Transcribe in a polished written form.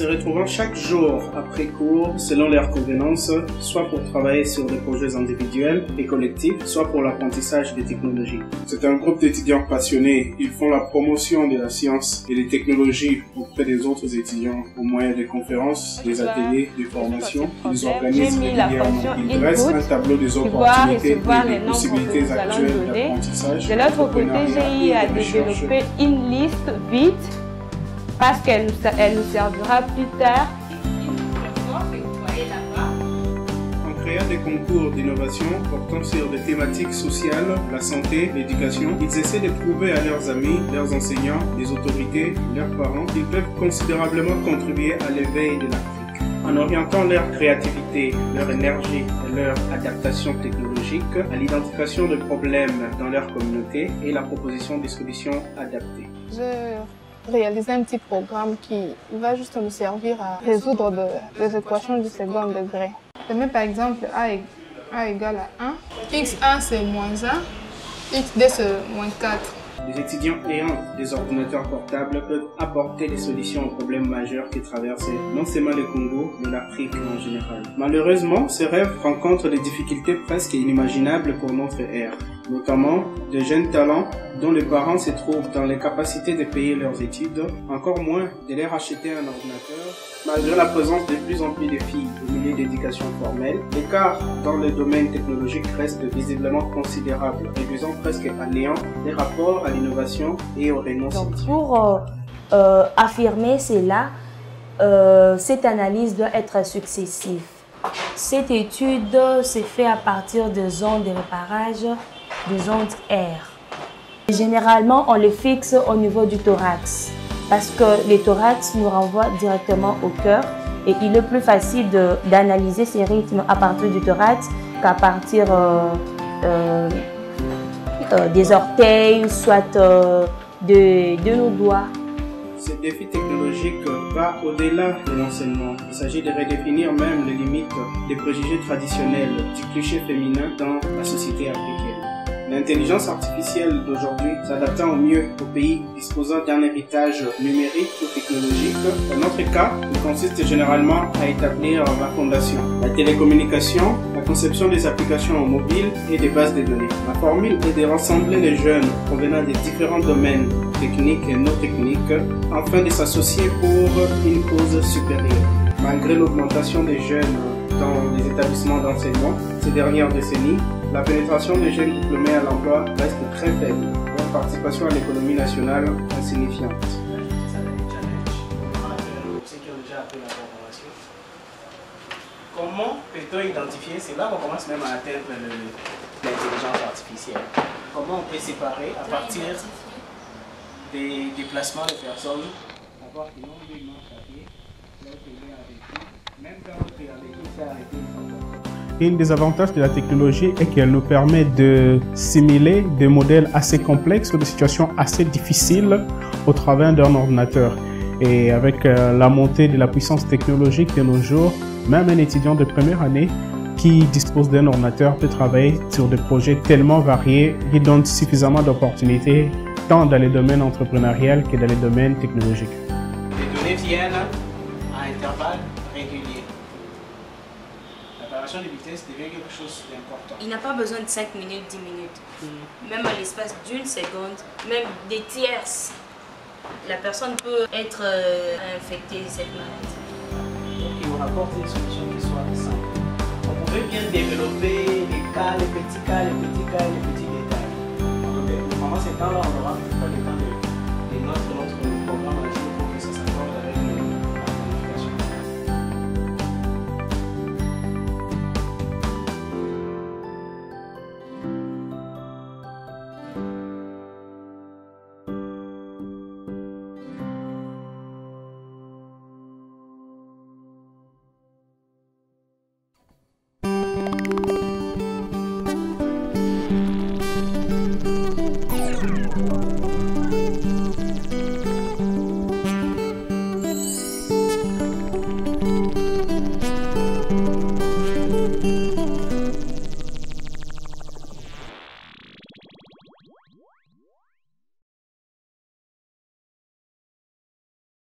retrouvant chaque jour après cours selon leurs convenances, soit pour travailler sur des projets individuels et collectifs, soit pour l'apprentissage des technologies. C'est un groupe d'étudiants passionnés. Ils font la promotion de la science et des technologies auprès des autres étudiants au moyen des conférences, des ateliers, des formations. Ils organisent régulièrement. Ils dressent un tableau des opportunités et des possibilités actuelles d'apprentissage. De l'autre côté, GIE a développé une liste vide parce qu'elle nous servira plus tard. En créant des concours d'innovation portant sur des thématiques sociales, la santé, l'éducation, ils essaient de prouver à leurs amis, leurs enseignants, les autorités, leurs parents qu'ils peuvent considérablement contribuer à l'éveil de l'Afrique. En orientant leur créativité, leur énergie et leur adaptation technologique à l'identification de problèmes dans leur communauté et la proposition des solutions adaptées. Réaliser un petit programme qui va juste nous servir à résoudre des équations du second degré. Je mets par exemple A égale à 1, x1 c'est moins 1, x2 c'est moins 4. Les étudiants ayant des ordinateurs portables peuvent apporter des solutions aux problèmes majeurs qui traversent non seulement le Congo, mais l'Afrique en général. Malheureusement, ces rêves rencontrent des difficultés presque inimaginables pour notre ère, notamment de jeunes talents dont les parents se trouvent dans les capacités de payer leurs études, encore moins de leur acheter un ordinateur. Malgré la présence de plus en plus de filles au milieu d'éducation formelle, l'écart dans le domaine technologique reste visiblement considérable, réduisant presque à néant les rapports à l'innovation et au rayonnement scientifique. Pour affirmer cela, cette analyse doit être successive. Cette étude se fait à partir des ondes de repérage, des ondes R. Généralement, on les fixe au niveau du thorax parce que le thorax nous renvoie directement au cœur et il est plus facile d'analyser ces rythmes à partir du thorax qu'à partir des orteils, soit de nos doigts. Ce défi technologique va au-delà de l'enseignement. Il s'agit de redéfinir même les limites des préjugés traditionnels du cliché féminin dans la société africaine. L'intelligence artificielle d'aujourd'hui s'adaptant au mieux aux pays disposant d'un héritage numérique ou technologique. Dans notre cas, il consiste généralement à établir la fondation, la télécommunication, la conception des applications mobiles et des bases de données. La formule est de rassembler les jeunes provenant des différents domaines techniques et non techniques afin de s'associer pour une cause supérieure. Malgré l'augmentation des jeunes dans les établissements d'enseignement ces dernières décennies, la pénétration des jeunes diplômés à l'emploi reste très faible, leur participation à l'économie nationale insignifiante. Comment peut-on identifier, c'est là qu'on commence même à atteindre l'intelligence artificielle. Comment on peut séparer à partir des déplacements de personnes, avoir des nombres de manches à pied, leur payer avec eux, même quand on fait avec eux, c'est arrêté. Un des avantages de la technologie est qu'elle nous permet de simuler des modèles assez complexes ou des situations assez difficiles au travers d'un ordinateur. Et avec la montée de la puissance technologique de nos jours, même un étudiant de première année qui dispose d'un ordinateur peut travailler sur des projets tellement variés qui donnent suffisamment d'opportunités tant dans les domaines entrepreneuriaux que dans les domaines technologiques. Les données viennent à intervalles réguliers. L'opération de vitesse devient quelque chose d'important. Il n'a pas besoin de 5 minutes, 10 minutes. Même à l'espace d'une seconde, même des tierces, la personne peut être infectée de cette maladie. Donc il nous rapporte une solution qui soit simple. On pouvait bien développer les cas, les petits cas, les petits cas, les petits détails. Pendant ce temps-là, on aura pas le temps de notre